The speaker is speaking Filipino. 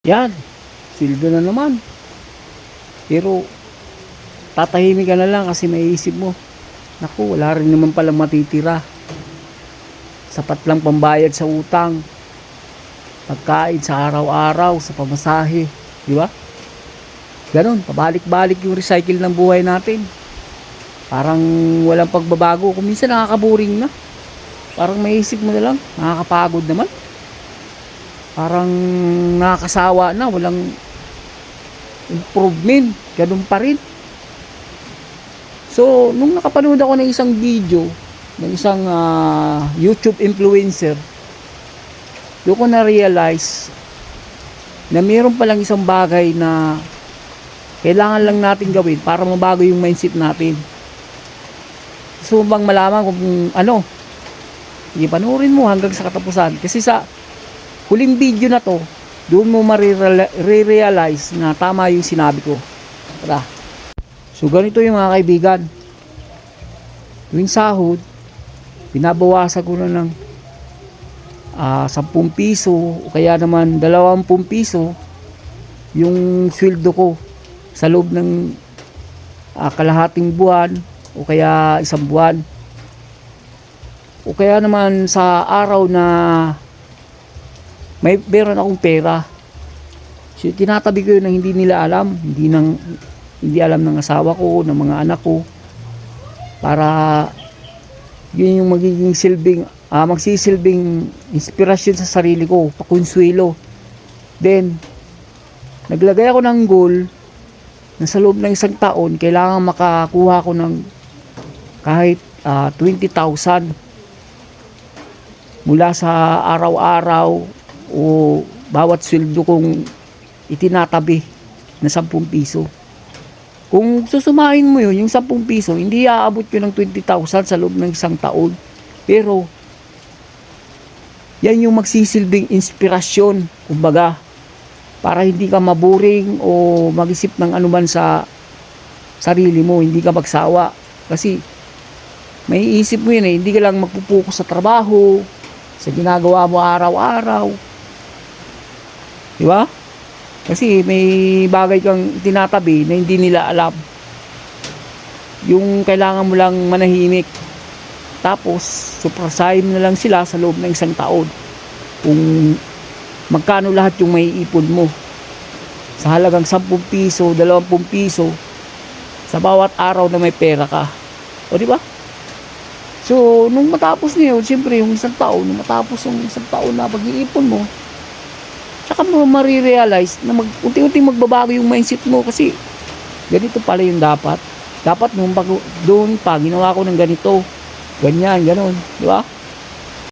Yan, sildo na naman. Pero tatahimik ka na lang kasi maiisip mo, naku, wala rin naman pala matitira. Sapat lang pambayad sa utang, pagkain sa araw-araw, sa pamasahe, di ba? Ganon, pabalik-balik yung recycle ng buhay natin. Parang walang pagbabago. Kung minsan nakakaboring na. Parang maiisip mo na lang, nakakapagod naman. Parang nakakasawa na, walang improvement, ganun pa rin. So, nung nakapanood ako ng isang video, ng isang YouTube influencer, doon ko na-realize na mayroon palang isang bagay na kailangan lang natin gawin para mabago yung mindset natin. Gusto mo bang malaman kung ano? Sige, panoorin mo hanggang sa katapusan. Kasi sa huling video na to, doon mo marirealize na tama yung sinabi ko. Tara. So ganito yung mga kaibigan. Tuwing sahod, binabawasan ko na ng 10 piso o kaya naman 20 piso yung sweldo ko sa loob ng kalahating buwan o kaya isang buwan. O kaya naman sa araw na meron akong pera. So, tinatabi ko yun na hindi nila alam, hindi alam ng asawa ko, ng mga anak ko, para yun yung magiging magsisilbing inspirasyon sa sarili ko, pakonsuelo. Then naglagay ako ng goal na sa loob ng isang taon kailangan makakuha ko ng kahit 20,000 mula sa araw-araw o bawat sweldo kong itinatabi na 10 piso. Kung susumahin mo yun, yung 10 piso, hindi aabot yun ng 20,000 sa loob ng isang taon. Pero, yan yung magsisilbing inspirasyon, kumbaga, para hindi ka maboring o mag-isip ng anuman sa sarili mo, hindi ka magsawa. Kasi, may isip mo yun hindi ka lang magpupuko sa trabaho, sa ginagawa mo araw-araw. Di ba? Kasi may bagay kang tinatabi na hindi nila alam. Yung kailangan mo lang manahimik. Tapos, suprasahin mo na lang sila sa loob ng isang taon. Kung magkano lahat yung may ipon mo. Sa halagang 10 piso, 20 piso, sa bawat araw na may pera ka. O di ba? So, nung matapos niyo, siyempre, yung isang taon, nung matapos yung isang taon na pag-iipon mo, tsaka mo marirealize na unti-unti magbabago yung mindset mo kasi ganito pala yung dapat. Dapat nung doon pa, ginawa ko ng ganito, ganyan, ganon, di ba?